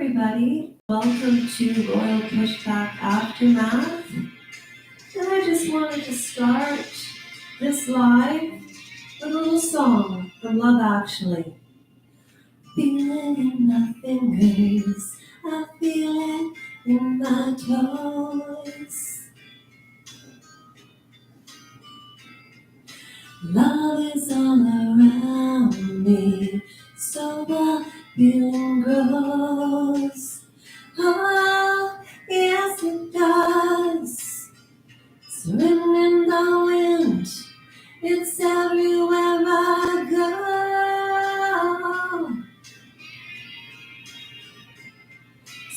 everybody. Welcome to Royal Pushback Aftermath. And I just wanted to start this live with a little song from Love Actually. Feeling in my fingers, I feel it in my toes. Love is all around me, so the feeling grows. Oh, yes it does. It's written in the wind, it's everywhere I go.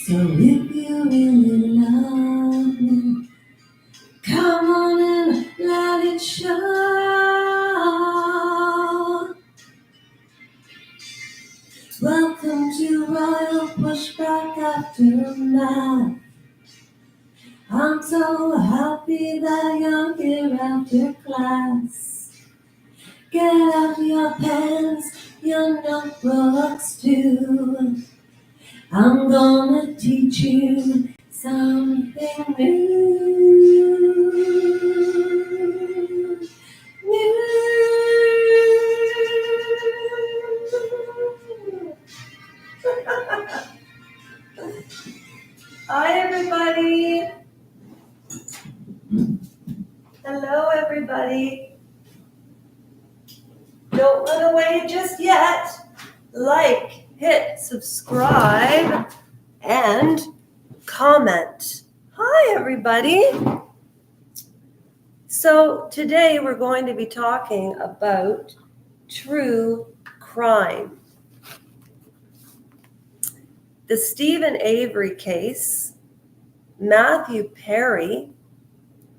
So if you really love me, come on and let it show. Welcome to Royal Pushback Aftermath. I'm so happy that you're here after class. Get out your pens, your notebooks too. I'm gonna teach you something new. Hi everybody. Hello everybody. Don't run away just yet. Like, hit subscribe, and comment. Hi everybody. So today we're going to be talking about true crime. The Stephen Avery case, Matthew Perry,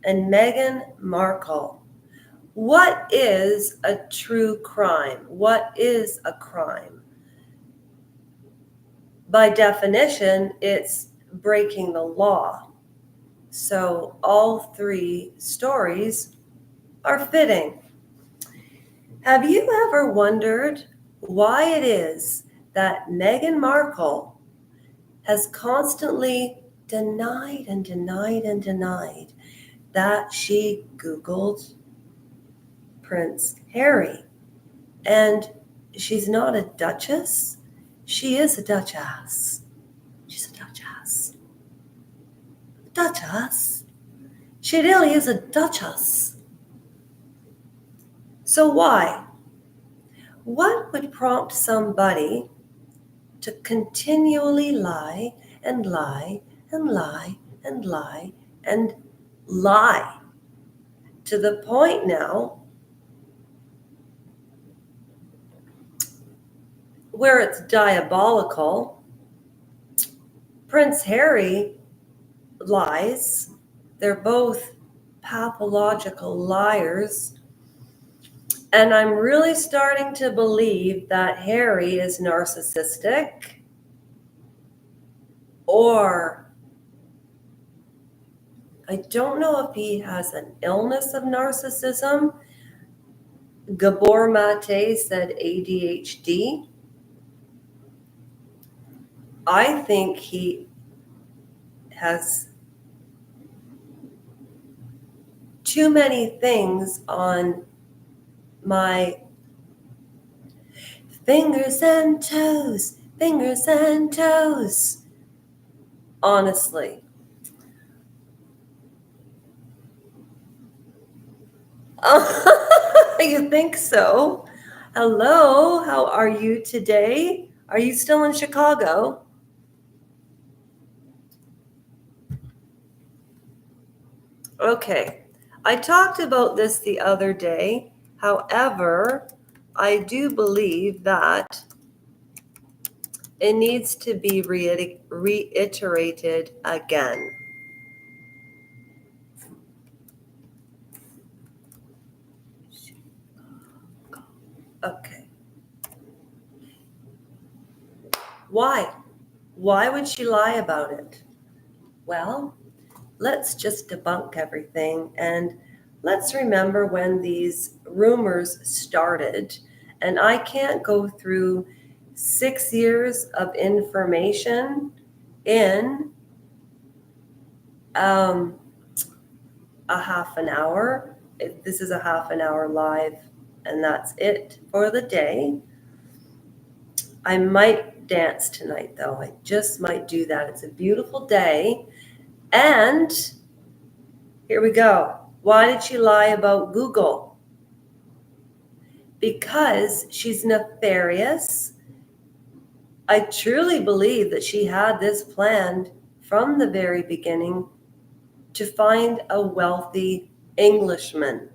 and Meghan Markle. What is a true crime? What is a crime? By definition, it's breaking the law. So all three stories are fitting. Have you ever wondered why it is that Meghan Markle has constantly denied that she Googled Prince Harry? And she's not a duchess. She is a duchess. She's a duchess. Duchess? She really is a duchess. So why? What would prompt somebody to continually lie and lie and lie and lie and lie to the point now where it's diabolical? Prince Harry lies. They're both pathological liars. And I'm really starting to believe that Harry is narcissistic, or I don't know if he has an illness of narcissism. Gabor Mate said ADHD. I think he has too many things on my fingers and toes, honestly. You think so? Hello, how are you today? Are you still in Chicago? Okay, I talked about this the other day. However, I do believe that it needs to be reiterated again. Okay. Why? Why would she lie about it? Well, let's just debunk everything, and let's remember when these rumors started. And I can't go through 6 years of information in a half an hour. This is a half an hour live, and that's it for the day. I might dance tonight, though. I just might do that. It's a beautiful day. And here we go. Why did she lie about Google? Because she's nefarious. I truly believe that she had this planned from the very beginning to find a wealthy Englishman.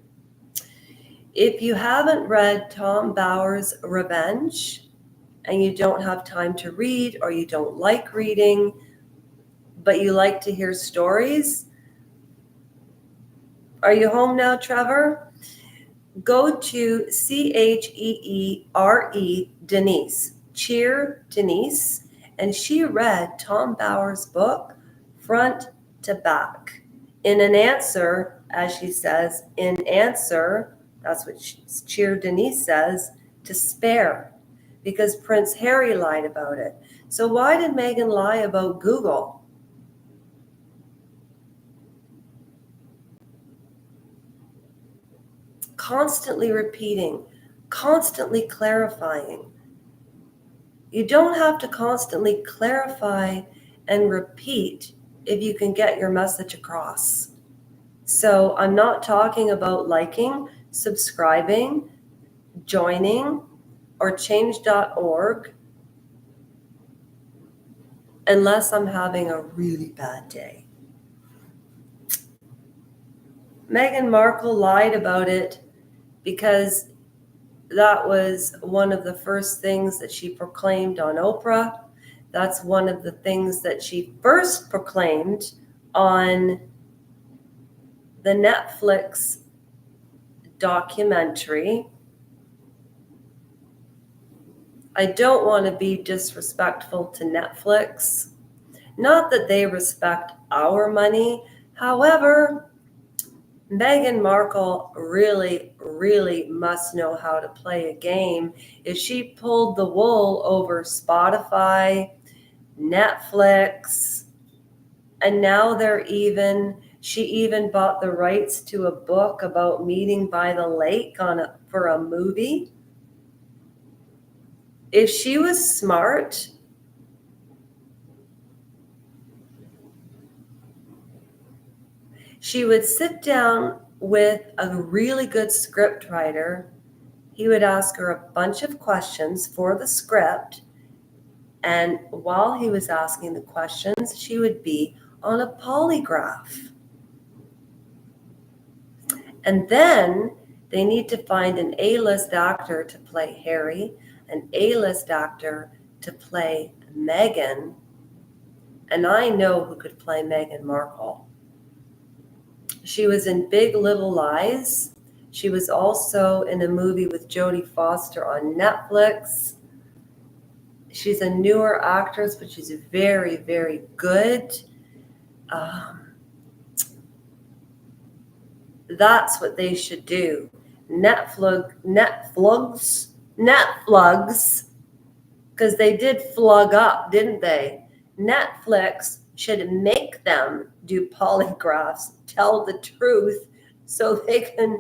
If you haven't read Tom Bauer's Revenge and you don't have time to read, or you don't like reading, but you like to hear stories, are you home now, Trevor? Go to CHEERE Denise, Cheer Denise, and she read Tom Bauer's book front to back. In an answer, as she says, in answer, that's what Cheer Denise says, to spare, because Prince Harry lied about it. So why did Meghan lie about Google? Constantly repeating, constantly clarifying. You don't have to constantly clarify and repeat if you can get your message across. So I'm not talking about liking, subscribing, joining, or change.org unless I'm having a really bad day. Meghan Markle lied about it because that was one of the first things that she proclaimed on Oprah. That's one of the things that she first proclaimed on the Netflix documentary. I don't want to be disrespectful to Netflix. Not that they respect our money. However, Meghan Markle really, really must know how to play a game. If she pulled the wool over Spotify, Netflix, and now she even bought the rights to a book about meeting by the lake for a movie. If she was smart, she would sit down with a really good script writer. He would ask her a bunch of questions for the script. And while he was asking the questions, she would be on a polygraph. And then they need to find an A-list actor to play Harry, an A-list actor to play Meghan. And I know who could play Meghan Markle. She was in Big Little Lies. She was also in a movie with Jodie Foster on Netflix. She's a newer actress, but she's very, very good. That's what they should do. Netflix, because they did flug up, didn't they? Netflix should make them do polygraphs, tell the truth, so they can,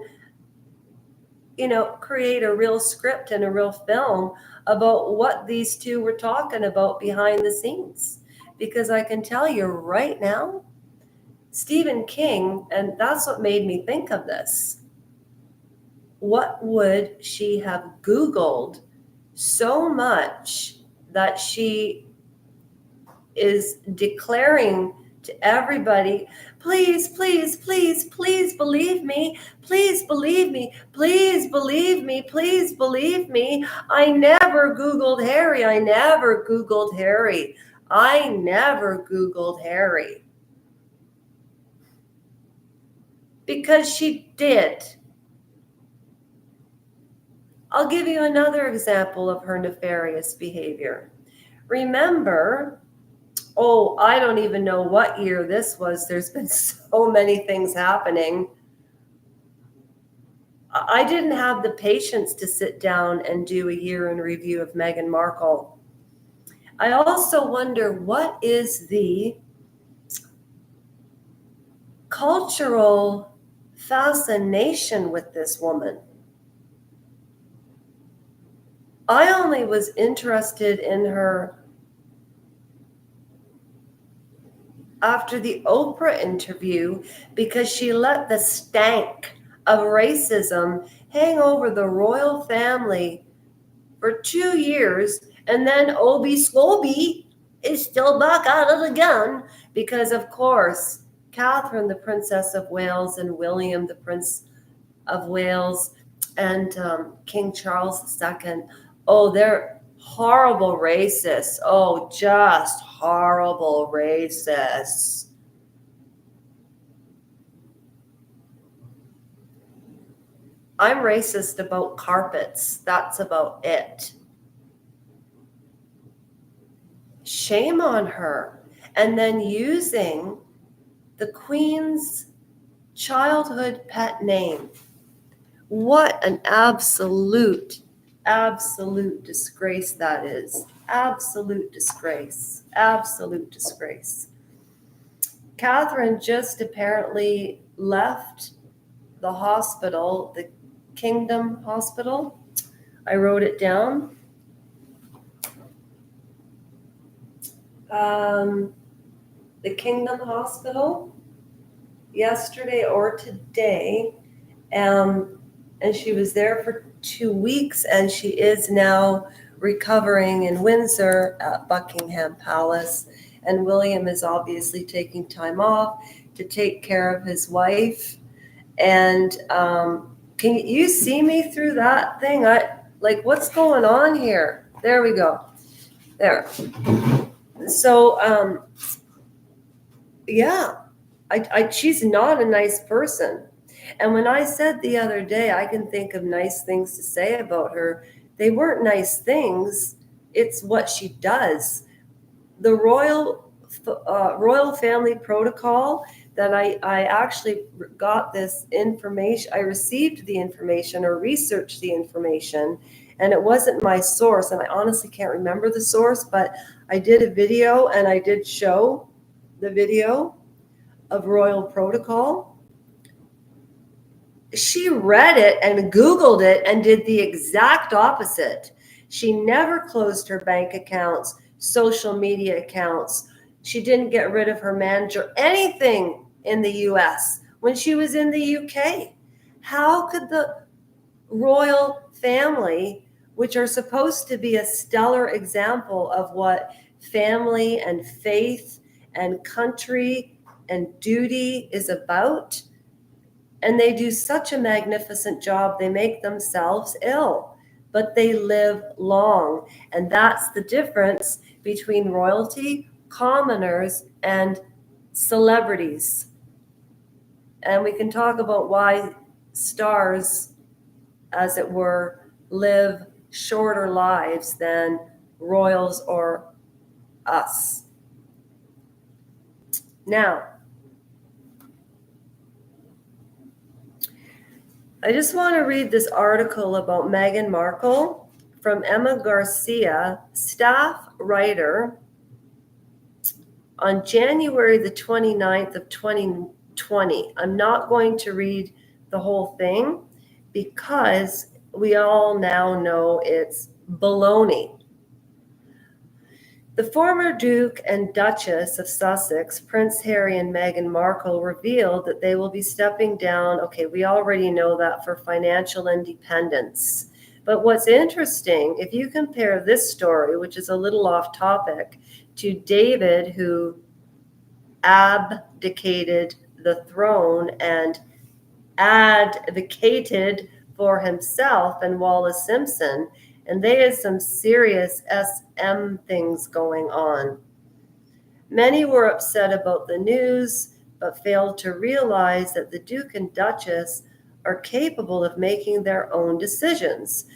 create a real script and a real film about what these two were talking about behind the scenes. Because I can tell you right now, Stephen King, and that's what made me think of this. What would she have Googled so much that she is declaring to everybody, please, please, please, please believe me. Please believe me. Please believe me. Please believe me. I never Googled Harry. I never Googled Harry. I never Googled Harry. Because she did. I'll give you another example of her nefarious behavior. Remember, I don't even know what year this was. There's been so many things happening. I didn't have the patience to sit down and do a year in review of Meghan Markle. I also wonder, what is the cultural fascination with this woman? I only was interested in her after the Oprah interview because she let the stank of racism hang over the royal family for 2 years, and then Obi Scobie is still back out of the gun because, of course, Catherine, the Princess of Wales, and William, the Prince of Wales, and King Charles II, oh, they're horrible racists. Oh, just horrible racists. I'm racist about carpets. That's about it. Shame on her. And then using the Queen's childhood pet name. What an absolute disgrace that is. Absolute disgrace. Absolute disgrace. Catherine just apparently left the hospital, the Kingdom Hospital. I wrote it down. The Kingdom Hospital yesterday or today. And she was there for 2 weeks, and she is now recovering in Windsor at Buckingham Palace. And William is obviously taking time off to take care of his wife. And can you see me through that thing? What's going on here? There we go. There. So, yeah, she's not a nice person. And when I said the other day, I can think of nice things to say about her, they weren't nice things. It's what she does. The royal family protocol that I actually got this information, I received the information or researched the information, and it wasn't my source. And I honestly can't remember the source, but I did a video and I did show the video of royal protocol. She read it and Googled it and did the exact opposite. She never closed her bank accounts, social media accounts. She didn't get rid of her manager, anything in the US when she was in the UK. How could the royal family, which are supposed to be a stellar example of what family and faith and country and duty is about, and they do such a magnificent job, they make themselves ill, but they live long. And that's the difference between royalty, commoners, and celebrities. And we can talk about why stars, as it were, live shorter lives than royals or us. Now, I just want to read this article about Meghan Markle from Emma Garcia, staff writer, on January the 29th of 2020. I'm not going to read the whole thing because we all now know it's baloney. The former Duke and Duchess of Sussex, Prince Harry and Meghan Markle, revealed that they will be stepping down. Okay, we already know that, for financial independence. But what's interesting, if you compare this story, which is a little off topic, to David, who abdicated the throne and advocated for himself, and Wallace Simpson, and they had some serious SM things going on. Many were upset about the news, but failed to realize that the Duke and Duchess are capable of making their own decisions.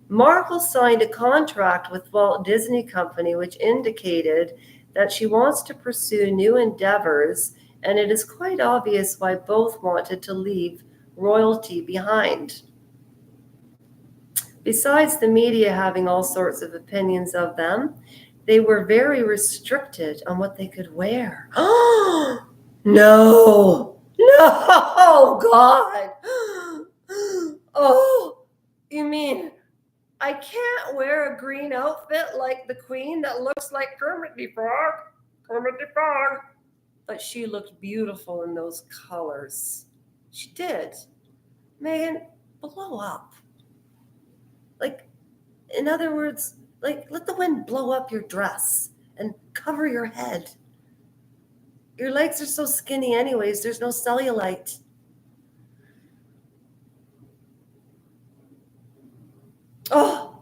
Markle signed a contract with Walt Disney Company, which indicated that she wants to pursue new endeavors, and it is quite obvious why both wanted to leave royalty behind. Besides the media having all sorts of opinions of them, they were very restricted on what they could wear. Oh, no, God. Oh, you mean I can't wear a green outfit like the queen that looks like Kermit the Frog. But she looked beautiful in those colors. She did. Megan, blow up. Like, in other words, like, let the wind blow up your dress and cover your head. Your legs are so skinny anyways, there's no cellulite. Oh.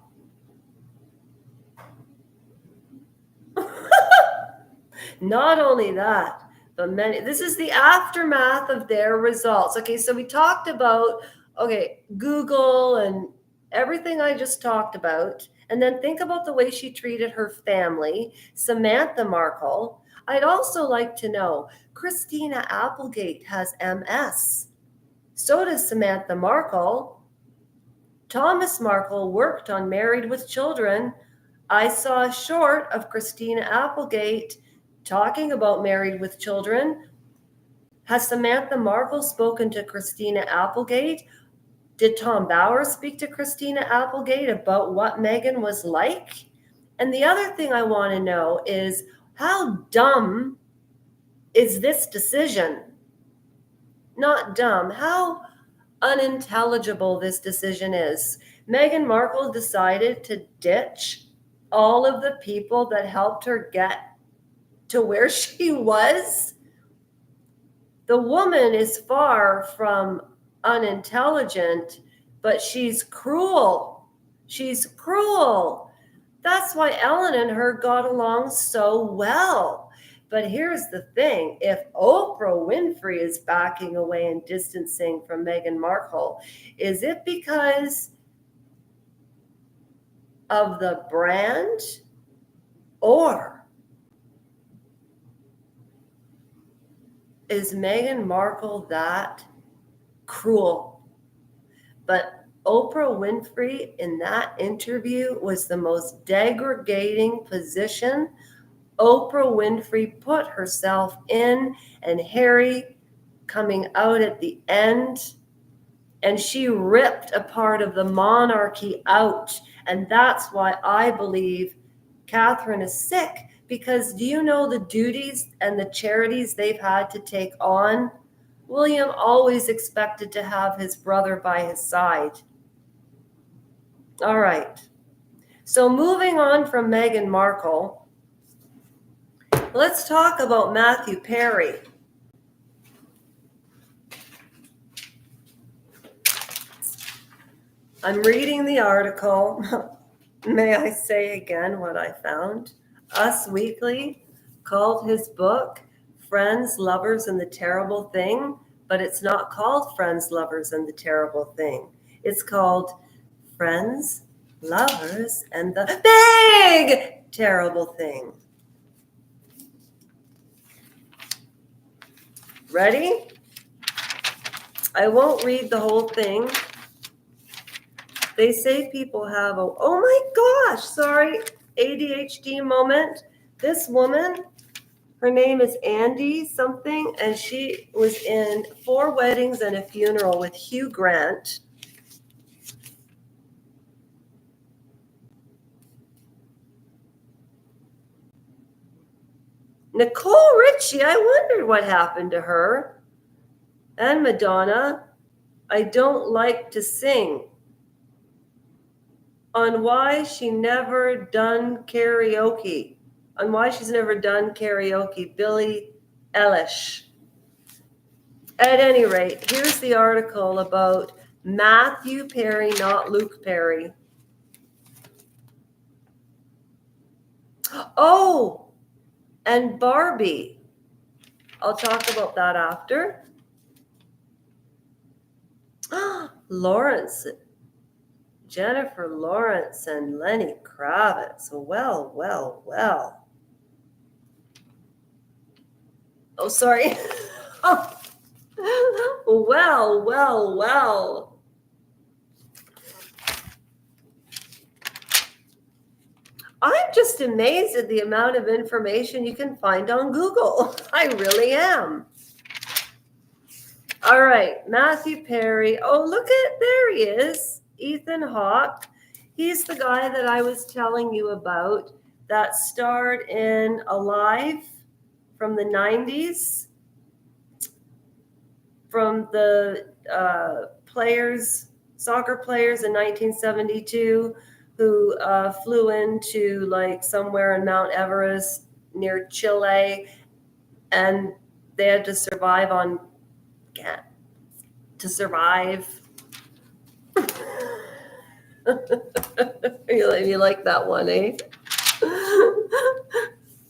Not only that, but this is the aftermath of their results. Okay, so we talked about, Google and everything I just talked about. And then think about the way she treated her family, Samantha Markle. I'd also like to know, Christina Applegate has MS. So does Samantha Markle. Thomas Markle worked on Married with Children. I saw a short of Christina Applegate talking about Married with Children. Has Samantha Markle spoken to Christina Applegate? Did Tom Bowers speak to Christina Applegate about what Meghan was like? And the other thing I want to know is, how dumb is this decision? Not dumb, how unintelligible this decision is. Meghan Markle decided to ditch all of the people that helped her get to where she was. The woman is far from unintelligent, but she's cruel. She's cruel. That's why Ellen and her got along so well. But here's the thing. If Oprah Winfrey is backing away and distancing from Meghan Markle, is it because of the brand, or is Meghan Markle that cruel? But Oprah Winfrey in that interview was the most degrading position Oprah Winfrey put herself in, and Harry coming out at the end, and she ripped a part of the monarchy out. And that's why I believe Catherine is sick, because do you know the duties and the charities they've had to take on? William always expected to have his brother by his side. All right. So moving on from Meghan Markle, let's talk about Matthew Perry. I'm reading the article. May I say again what I found? Us Weekly called his book Friends, Lovers, and the Terrible Thing, but it's not called Friends, Lovers, and the Terrible Thing. It's called Friends, Lovers, and the Big Terrible Thing. Ready? I won't read the whole thing. They say people have oh my gosh, sorry, ADHD moment. This woman, her name is Andy something, and she was in 4 weddings and a funeral with Hugh Grant. Nicole Richie, I wondered what happened to her. And Madonna, I don't like to sing. On why she never done karaoke. On why she's never done karaoke. Billie Eilish. At any rate, here's the article about Matthew Perry, not Luke Perry. Oh, and Barbie. I'll talk about that after. Lawrence. Jennifer Lawrence and Lenny Kravitz. Well. Oh, sorry. Well. I'm just amazed at the amount of information you can find on Google. I really am. All right, Matthew Perry. Oh, look at, there he is. Ethan Hawke. He's the guy that I was telling you about that starred in Alive from the 90s, from the soccer players in 1972 who flew into like somewhere in Mount Everest near Chile, and they had to survive on You like that one, eh?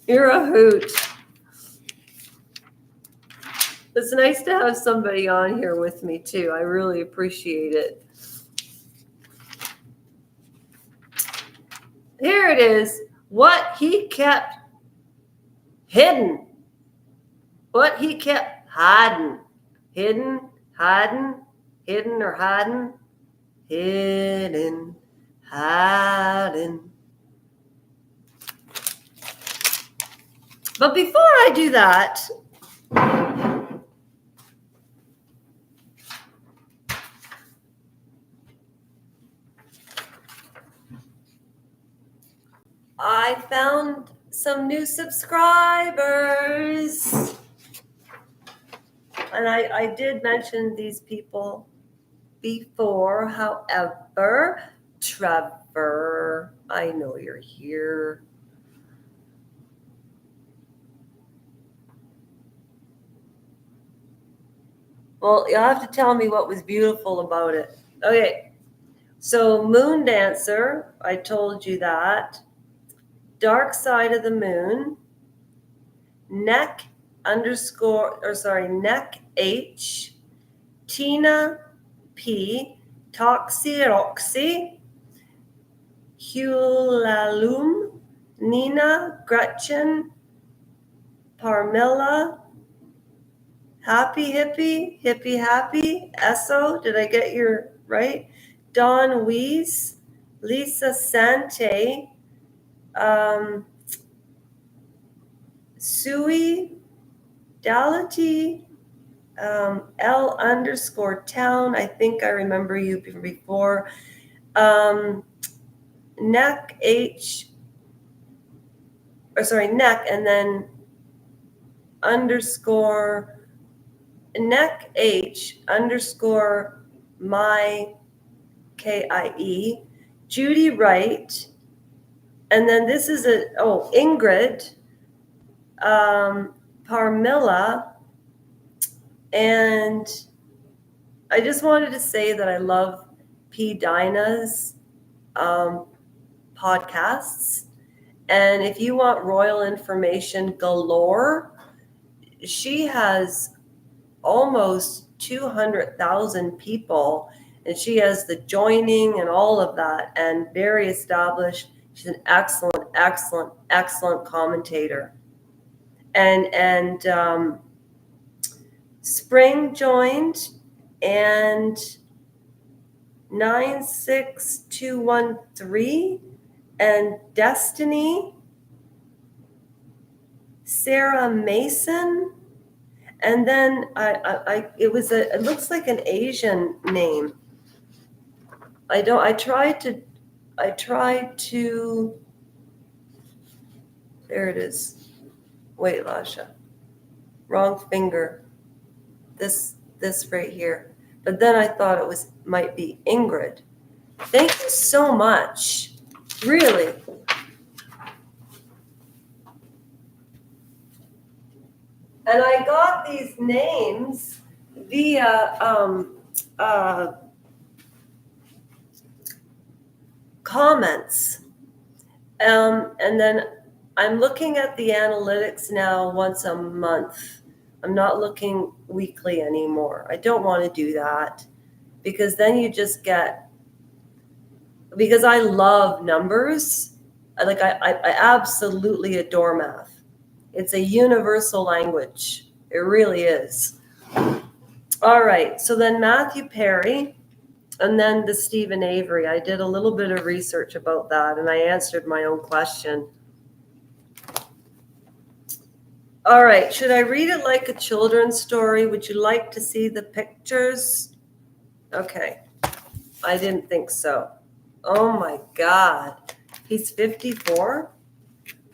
You're a hoot. It's nice to have somebody on here with me too. I really appreciate it. Here it is. What he kept hidden. What he kept hiding. Hidden, hiding, hidden or hiding. Hidden, hiding. But before I do that, I found some new subscribers. And I did mention these people before. However, Trevor, I know you're here. Well, you'll have to tell me what was beautiful about it. Okay, so Moon Dancer, I told you that. Dark Side of the Moon, Neck H, Tina P, Toxy, Hulalum, Nina, Gretchen, Parmilla, Happy, Esso, did I get your right? Dawn Weiss, Lisa Sante, Sui, Dality, L_town. I think I remember you from before. Neck, and then Neck H my KIE, Judy Wright, and then this is Ingrid, Parmilla, and I just wanted to say that I love P. Dinah's podcasts, and if you want royal information galore, she has almost 200,000 people, and she has the joining and all of that, and very established. She's an excellent commentator. And Spring joined, and 96213, and Destiny, Sarah Mason, and then it looks like an Asian name. I tried to, there it is. Wait, Lasha, wrong finger. This right here. But then I thought it might be Ingrid. Thank you so much. Really. And I got these names via comments. And then I'm looking at the analytics now once a month. I'm not looking weekly anymore. I don't want to do that, because then you just get, because I love numbers. I absolutely adore math. It's a universal language. It really is. All right. So then Matthew Perry, And then the Stephen Avery, I did a little bit of research about that, and I answered my own question. All right, should I read it like a children's story? Would you like to see the pictures? Okay, I didn't think so. Oh my God, he's 54?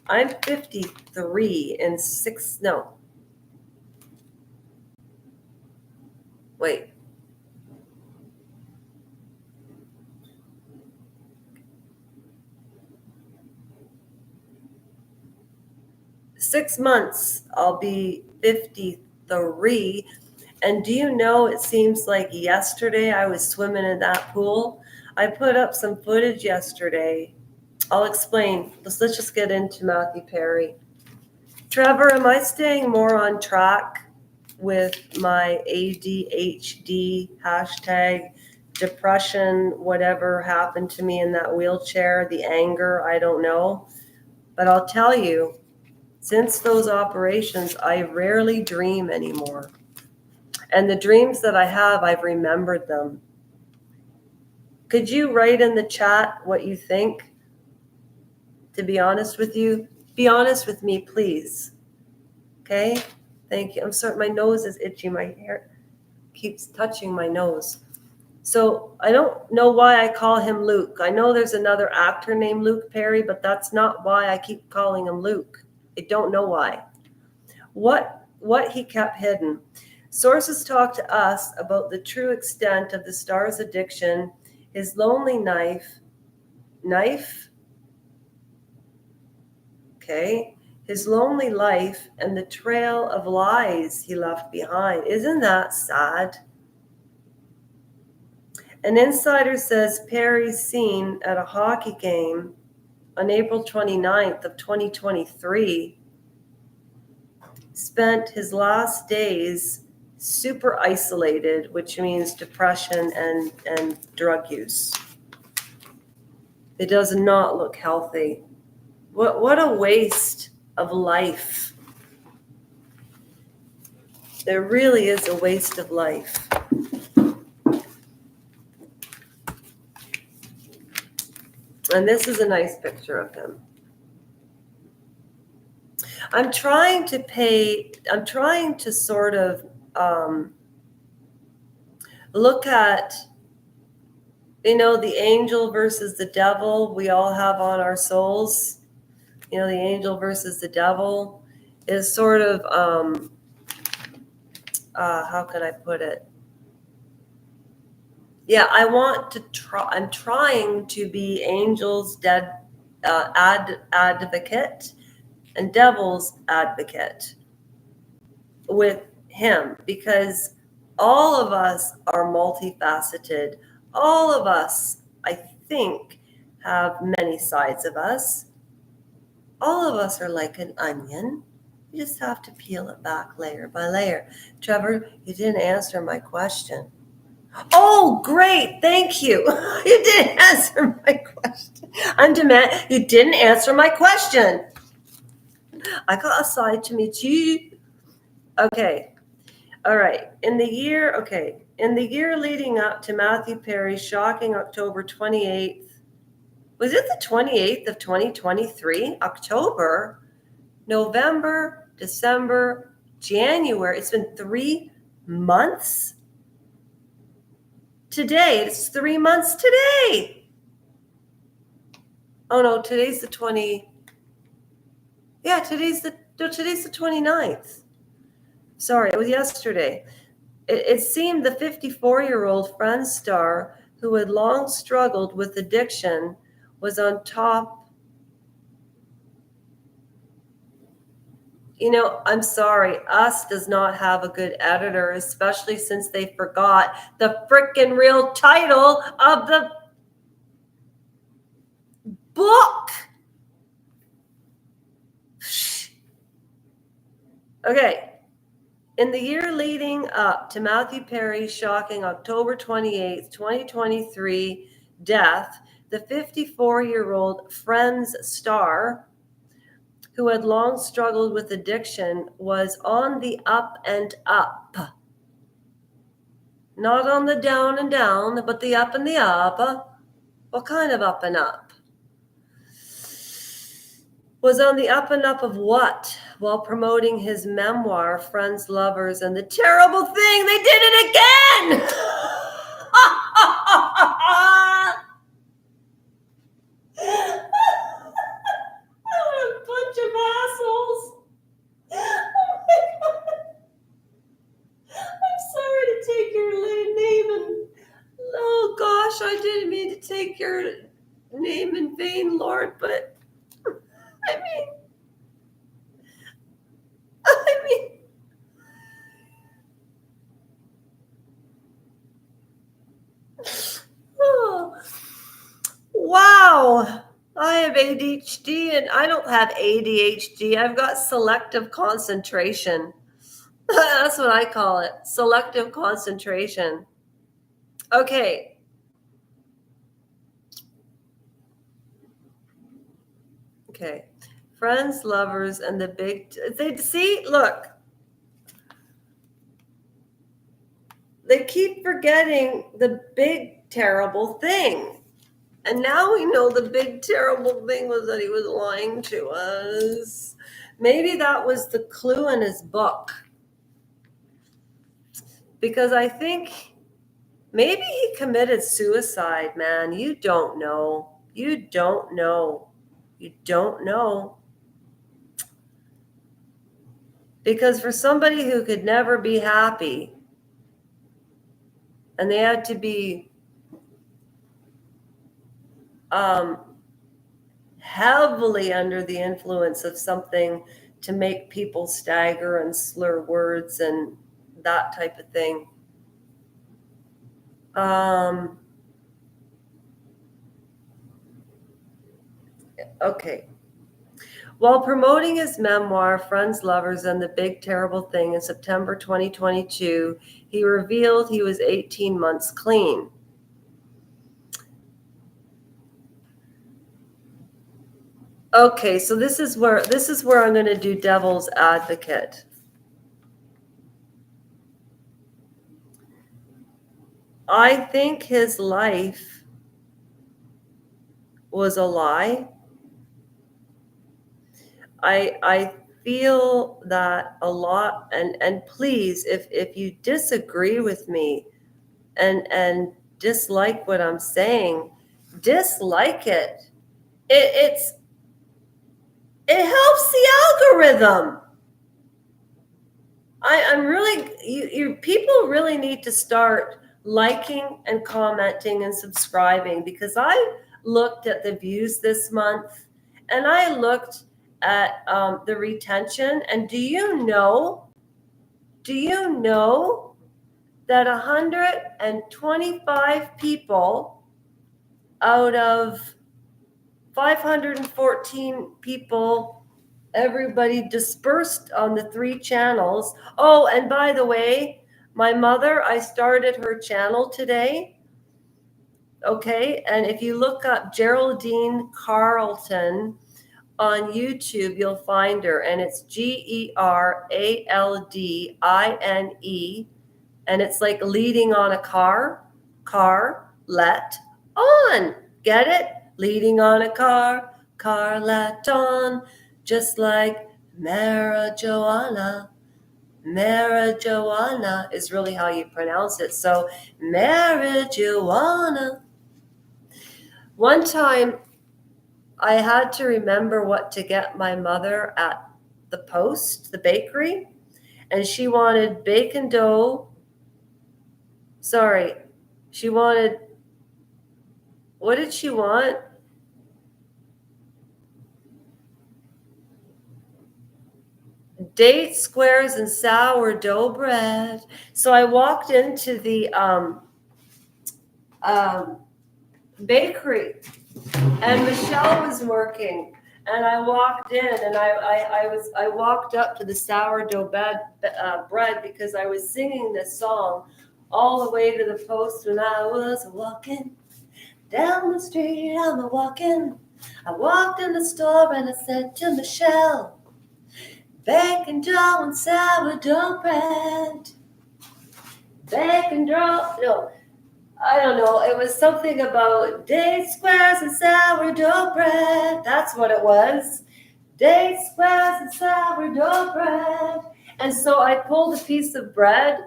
I'm 53 and wait. Six months, I'll be 53. And do you know, it seems like yesterday I was swimming in that pool. I put up some footage yesterday. I'll explain. Let's just get into Matthew Perry. Trevor, am I staying more on track with my ADHD hashtag depression, whatever happened to me in that wheelchair, the anger, I don't know. But I'll tell you, since those operations, I rarely dream anymore. And the dreams that I have, I've remembered them. Could you write in the chat what you think? To be honest with you, be honest with me, please. Okay? Thank you. I'm sorry, my nose is itchy. My hair keeps touching my nose. So I don't know why I call him Luke. I know there's another actor named Luke Perry, but that's not why I keep calling him Luke. I don't know why. What he kept hidden. Sources talk to us about the true extent of the star's addiction, his lonely his lonely life, and the trail of lies he left behind. Isn't that sad? An insider says Perry's seen at a hockey game on April 29th of 2023 spent his last days super isolated, which means depression and drug use. It does not look healthy. What a waste of life. There really is a waste of life. And this is a nice picture of him. I'm trying to sort of look at, the angel versus the devil we all have on our souls. The angel versus the devil is sort of, how can I put it? Yeah, I'm trying to be angel's advocate and devil's advocate with him, because all of us are multifaceted. All of us, I think, have many sides of us. All of us are like an onion. You just have to peel it back layer by layer. Trevor, you didn't answer my question. Oh, great. Thank you. You didn't answer my question. You didn't answer my question. I got a side to me too. Okay. All right. In the year leading up to Matthew Perry's shocking October 28th, was it the 28th of 2023? October, November, December, January. It's been 3 months. Today, it's 3 months today. Oh no, today's the 20. Yeah, today's the 29th. Sorry, it was yesterday. It seemed the 54-year-old Friends star who had long struggled with addiction was on top. I'm sorry, Us does not have a good editor, especially since they forgot the frickin' real title of the book. Okay. In the year leading up to Matthew Perry's shocking October 28th, 2023 death, the 54-year-old Friends star, who had long struggled with addiction, was on the up and up. Not on the down and down, but the up and the up. What kind of up and up? Was on the up and up of what? While promoting his memoir, Friends, Lovers, and the Terrible Thing. They did it again! What a bunch of assholes. Oh my God. I'm sorry to take your name and... Oh gosh, I didn't mean to take your name in vain, Lord, but I mean, oh, wow. I have ADHD and I don't have ADHD. I've got selective concentration. That's what I call it. Selective concentration. Okay. Okay. Friends, lovers, and the big... They see, look. They keep forgetting the big, terrible thing. And now we know the big, terrible thing was that he was lying to us. Maybe that was the clue in his book. Because I think maybe he committed suicide, man. You don't know. You don't know. You don't know. Because for somebody who could never be happy, and they had to be heavily under the influence of something to make people stagger and slur words and that type of thing. Okay. While promoting his memoir, Friends, Lovers, and the Big Terrible Thing in September 2022, he revealed he was 18 months clean. Okay, so this is where I'm going to do devil's advocate. I think his life was a lie. I feel that a lot, and please, if you disagree with me and dislike what I'm saying, dislike it. It helps the algorithm. I'm really, you people really need to start liking and commenting and subscribing, because I looked at the views this month and I looked at the retention. And do you know that 125 people out of 514 people, everybody dispersed on the 3 channels. Oh, and by the way, my mother, I started her channel today. Okay, and if you look up Geraldine Carlton on YouTube, you'll find her, and it's GERALDINE, and it's like leading on a car, let on. Get it? Leading on a car, let on, just like marijuana. Marijuana is really how you pronounce it. So marijuana. One time I had to remember what to get my mother at the Post, the bakery, and she wanted bacon dough. Sorry, she wanted, what did she want? Date squares and sourdough bread. So I walked into the bakery, and Michelle was working, and I walked in, and I walked up to the sourdough bread because I was singing this song all the way to the Post when I was walking down the street. I walked in the store and I said to Michelle, bacon dough and sourdough bread. bacon drop. No, I don't know. It was something about date squares and sourdough bread. That's what it was. Date squares and sourdough bread. And so I pulled a piece of bread,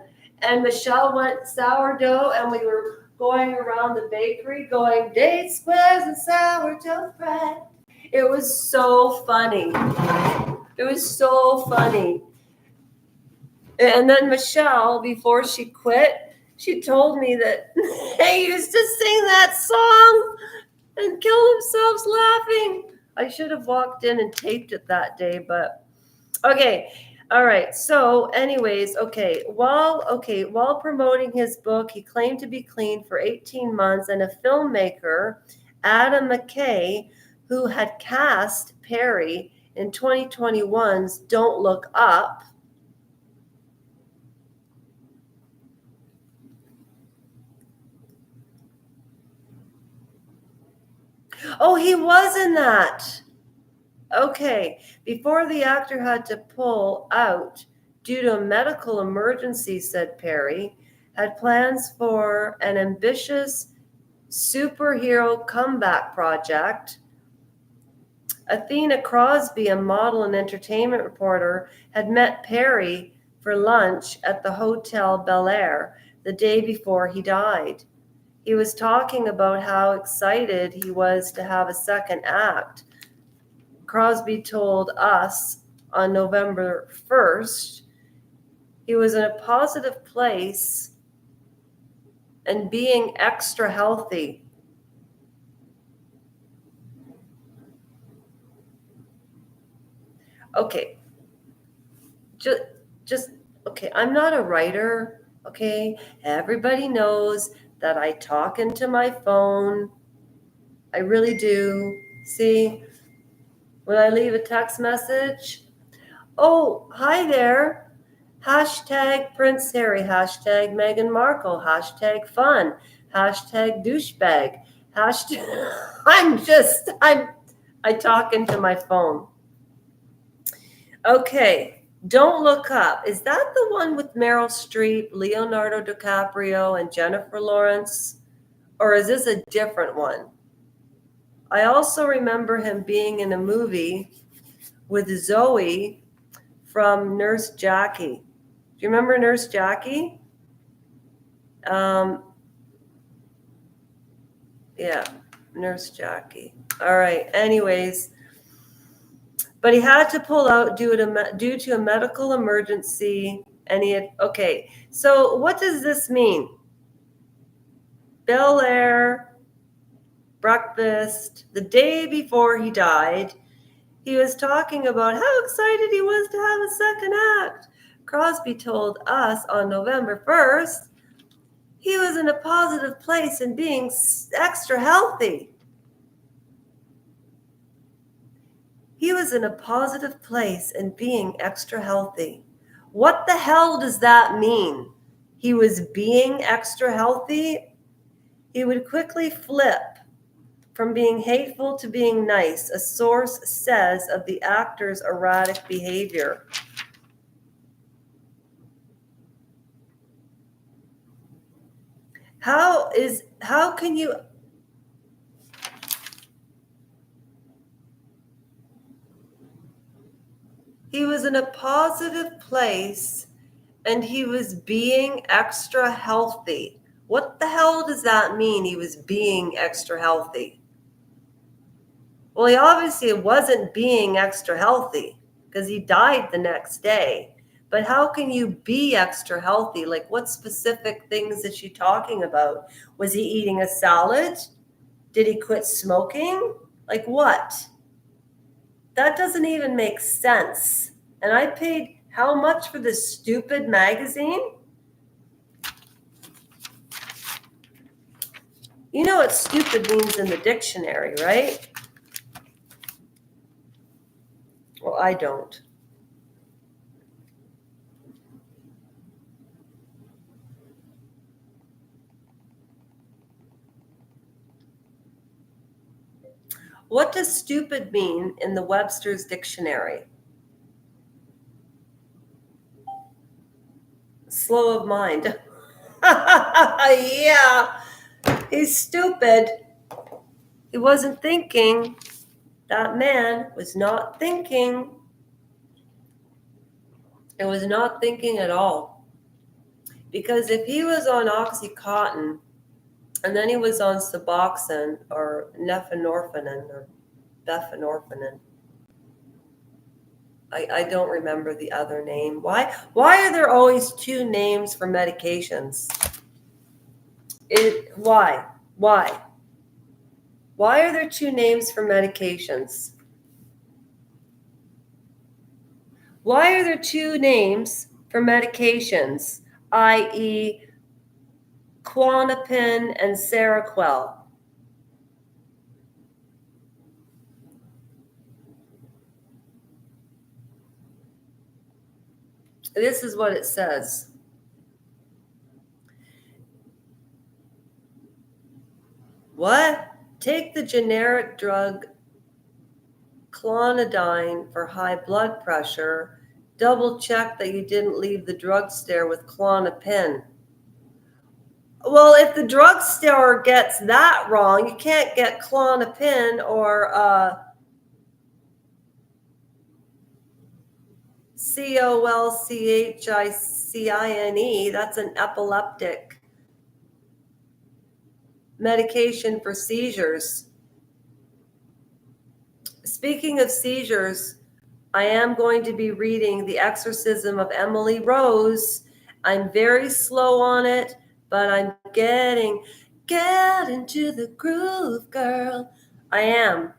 and Michelle went sourdough, and we were going around the bakery going date squares and sourdough bread. It was so funny. It was so funny. And then Michelle, before she quit, she told me that they used to sing that song and kill themselves laughing. I should have walked in and taped it that day, but okay. All right. So anyways, while promoting his book, he claimed to be clean for 18 months, and a filmmaker, Adam McKay, who had cast Perry in 2021's Don't Look Up, oh, he was in that. Okay. Before the actor had to pull out due to a medical emergency, said Perry, had plans for an ambitious superhero comeback project. Athena Crosby, a model and entertainment reporter, had met Perry for lunch at the Hotel Bel Air the day before he died. He was talking about how excited he was to have a second act. Crosby told us on November 1st he was in a positive place and being extra healthy. Okay. Just okay, I'm not a writer, okay? Everybody knows that I talk into my phone. I really do. See, when I leave a text message, oh, hi there. Hashtag Prince Harry, hashtag Meghan Markle, hashtag fun, hashtag douchebag, hashtag, I talk into my phone. Okay, Don't Look Up. Is that the one with Meryl Streep, Leonardo DiCaprio, and Jennifer Lawrence? Or is this a different one? I also remember him being in a movie with Zoe from Nurse Jackie. Do you remember Nurse Jackie? Yeah, Nurse Jackie. All right, anyways. But he had to pull out due to a medical emergency. And he had, okay, so what does this mean? Bel Air, breakfast, the day before he died, he was talking about how excited he was to have a second act. Crosby told us on November 1st he was in a positive place and being extra healthy. He was in a positive place and being extra healthy. What the hell does that mean? He was being extra healthy? He would quickly flip from being hateful to being nice, a source says of the actor's erratic behavior. How can you... He was in a positive place and he was being extra healthy. What the hell does that mean, he was being extra healthy? Well, he obviously wasn't being extra healthy because he died the next day. But how can you be extra healthy? Like, what specific things is she talking about? Was he eating a salad? Did he quit smoking? Like what? That doesn't even make sense. And I paid how much for this stupid magazine? You know what stupid means in the dictionary, right? Well, I don't. What does stupid mean in the Webster's dictionary? Slow of mind. Yeah, he's stupid. He wasn't thinking. That man was not thinking. It was not thinking at all. Because if he was on Oxycontin and then he was on Suboxone or Nephenorphanin or Bephenorphanin, I don't remember the other name. Why are there always two names for medications? Why? Why are there two names for medications? Why are there two names for medications, i.e. Klonopin and Seroquel? This is what it says. What? Take the generic drug clonidine for high blood pressure. Double check that you didn't leave the drugstore with Klonopin. Well, if the drugstore gets that wrong, you can't get Klonopin or Colchicine. That's an epileptic medication for seizures. Speaking of seizures, I am going to be reading The Exorcism of Emily Rose. I'm very slow on it, but I'm getting to the groove, girl. I am.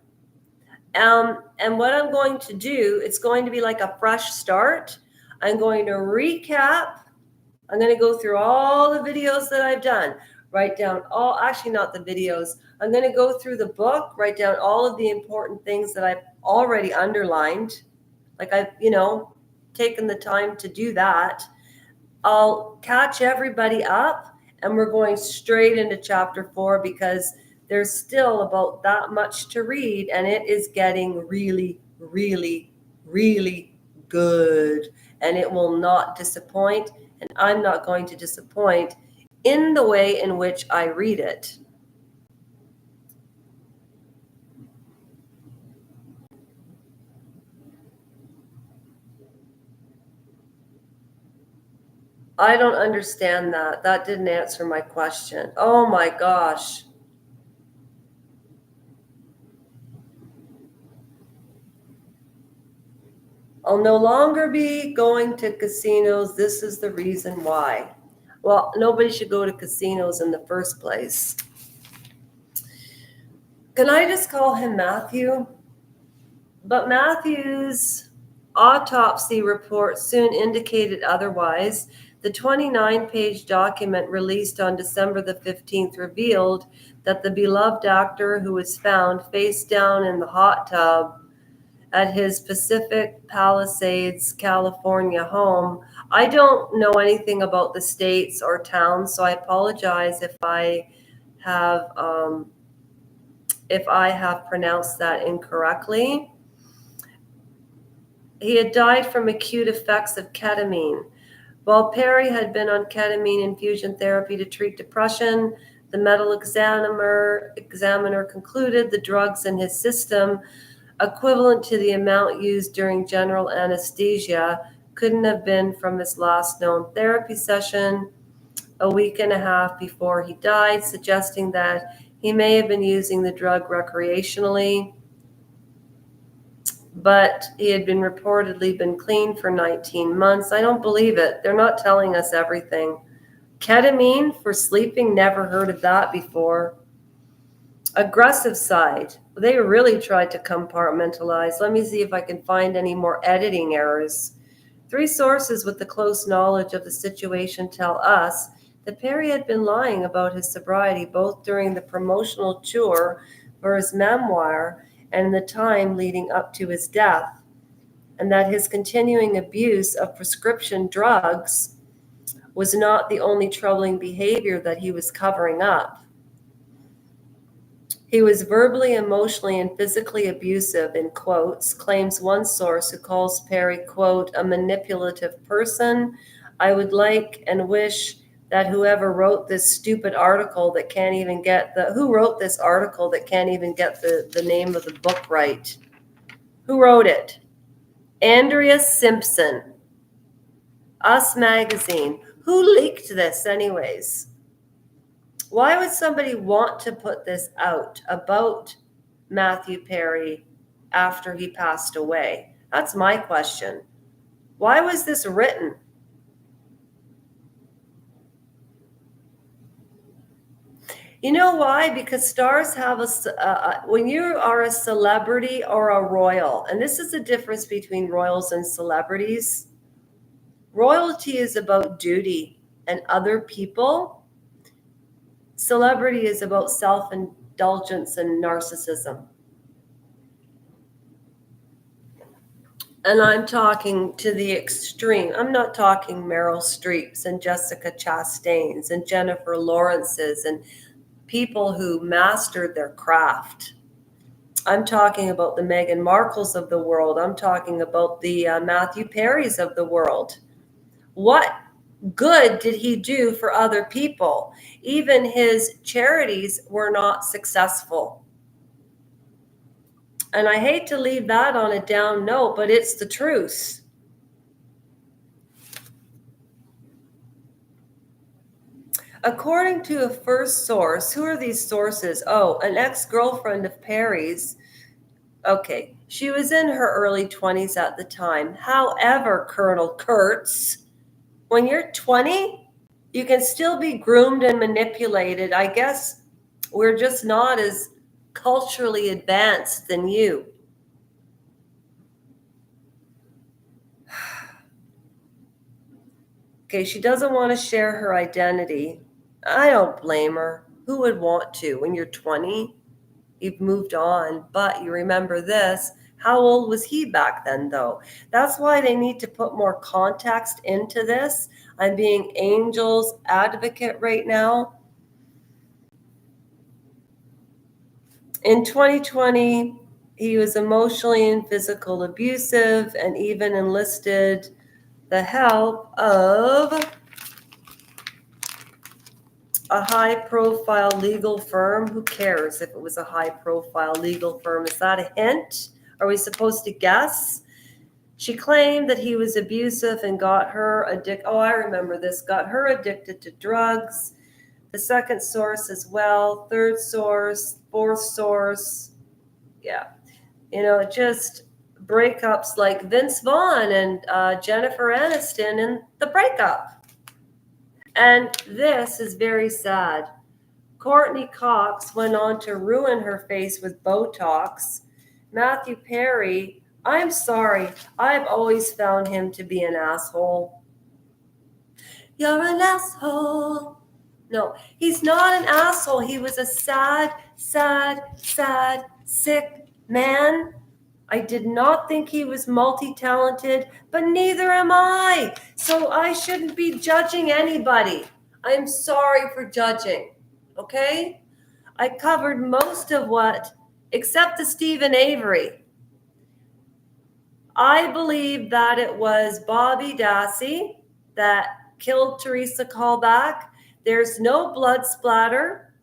And what I'm going to do, it's going to be like a fresh start. I'm going to recap. I'm going to go through all the videos that I've done, write down actually not the videos. I'm going to go through the book, write down all of the important things that I've already underlined. Like I've, taken the time to do that. I'll catch everybody up and we're going straight into chapter 4 because there's still about that much to read and it is getting really, really, really good. And it will not disappoint. And I'm not going to disappoint in the way in which I read it. I don't understand that. That didn't answer my question. Oh my gosh. I'll no longer be going to casinos. This is the reason why. Well, nobody should go to casinos in the first place. Can I just call him Matthew? But Matthew's autopsy report soon indicated otherwise. The 29-page document released on December the 15th revealed that the beloved actor who was found face down in the hot tub at his Pacific Palisades, California home. I don't know anything about the states or towns, so I apologize if I have pronounced that incorrectly. He had died from acute effects of ketamine. While Perry had been on ketamine infusion therapy to treat depression, the medical examiner concluded the drugs in his system, equivalent to the amount used during general anesthesia, couldn't have been from his last known therapy session a week and a half before he died, suggesting that he may have been using the drug recreationally. But he had reportedly been clean for 19 months. I don't believe it. They're not telling us everything. Ketamine for sleeping, never heard of that before. Aggressive side. They really tried to compartmentalize. Let me see if I can find any more editing errors. 3 sources with the close knowledge of the situation tell us that Perry had been lying about his sobriety both during the promotional tour for his memoir and the time leading up to his death, and that his continuing abuse of prescription drugs was not the only troubling behavior that he was covering up. He was verbally, emotionally, and physically abusive, in quotes, claims one source who calls Perry, quote, a manipulative person. I would like and wish that whoever wrote this stupid article that can't even get who wrote this article that can't even get the name of the book right? Who wrote it? Andrea Simpson, Us Magazine. Who leaked this anyways? Why would somebody want to put this out about Matthew Perry after he passed away? That's my question. Why was this written? You know why? Because stars have when you are a celebrity or a royal, and this is the difference between royals and celebrities. Royalty is about duty and other people. Celebrity is about self-indulgence and narcissism. And I'm talking to the extreme. I'm not talking Meryl Streeps and Jessica Chastains and Jennifer Lawrences and people who mastered their craft. I'm talking about the Meghan Markles of the world. I'm talking about the Matthew Perrys of the world. What good did he do for other people? Even his charities were not successful. And I hate to leave that on a down note, but it's the truth. According to a first source, who are these sources? Oh, an ex-girlfriend of Perry's. Okay, she was in her early 20s at the time. However, Colonel Kurtz, when you're 20, you can still be groomed and manipulated. I guess we're just not as culturally advanced than you. Okay, she doesn't want to share her identity. I don't blame her. Who would want to? When you're 20, you've moved on, but you remember this. How old was he back then, though? That's why they need to put more context into this. I'm being Angel's advocate right now. In 2020, he was emotionally and physically abusive and even enlisted the help of a high-profile legal firm. Who cares if it was a high-profile legal firm? Is that a hint? Are we supposed to guess? She claimed that he was abusive and got her addicted. Oh, I remember this. Got her addicted to drugs. The second source as well. Third source. Fourth source. Yeah. You know, just breakups like Vince Vaughn and Jennifer Aniston in The Breakup. And this is very sad. Courtney Cox went on to ruin her face with Botox. Matthew Perry, I'm sorry, I've always found him to be an asshole. You're an asshole. No, he's not an asshole. He was a sad, sick man. I did not think he was multi-talented, but neither am I. So I shouldn't be judging anybody. I'm sorry for judging, okay? I covered most of what, except the Stephen Avery. I believe that it was Bobby Dassey that killed Teresa Callback. There's no blood splatter.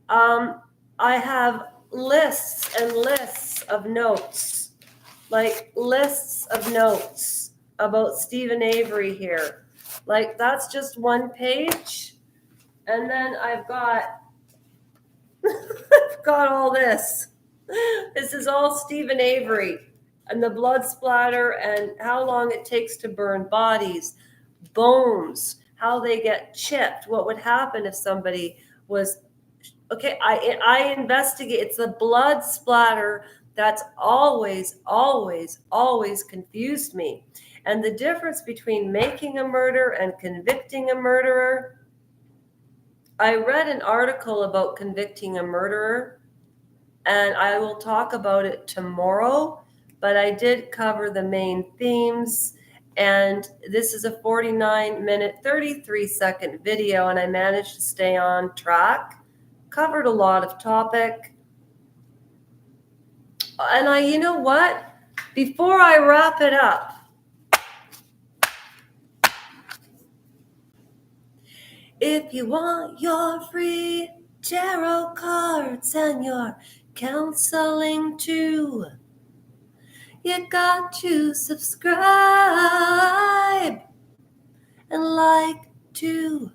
I have lists and lists of notes, like lists of notes about Stephen Avery here. Like that's just one page. And then I've got I've got all this. This is all Stephen Avery and the blood splatter and how long it takes to burn bodies, bones, how they get chipped, what would happen if somebody was, okay, I investigate. It's the blood splatter that's always confused me. And the difference between making a murder and convicting a murderer, I read an article about convicting a murderer, and I will talk about it tomorrow, but I did cover the main themes. And this is a 49-minute, 33-second video, and I managed to stay on track. Covered a lot of topic. And you know what? Before I wrap it up, If you want your free tarot cards and your counseling too, you got to subscribe and like too.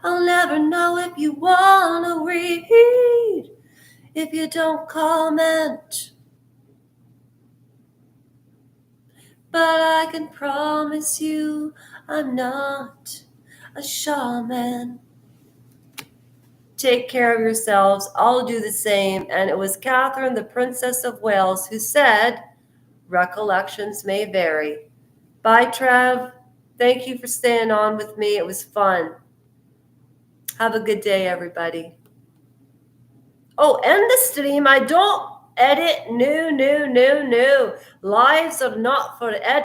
I'll never know if you want to read if you don't comment. But I can promise you I'm not a shaman. Take care of yourselves. I'll do the same. And it was Catherine, the Princess of Wales, who said, recollections may vary. Bye, Trev. Thank you for staying on with me. It was fun. Have a good day, everybody. Oh, end the stream. I don't edit. No. Lives are not for edit.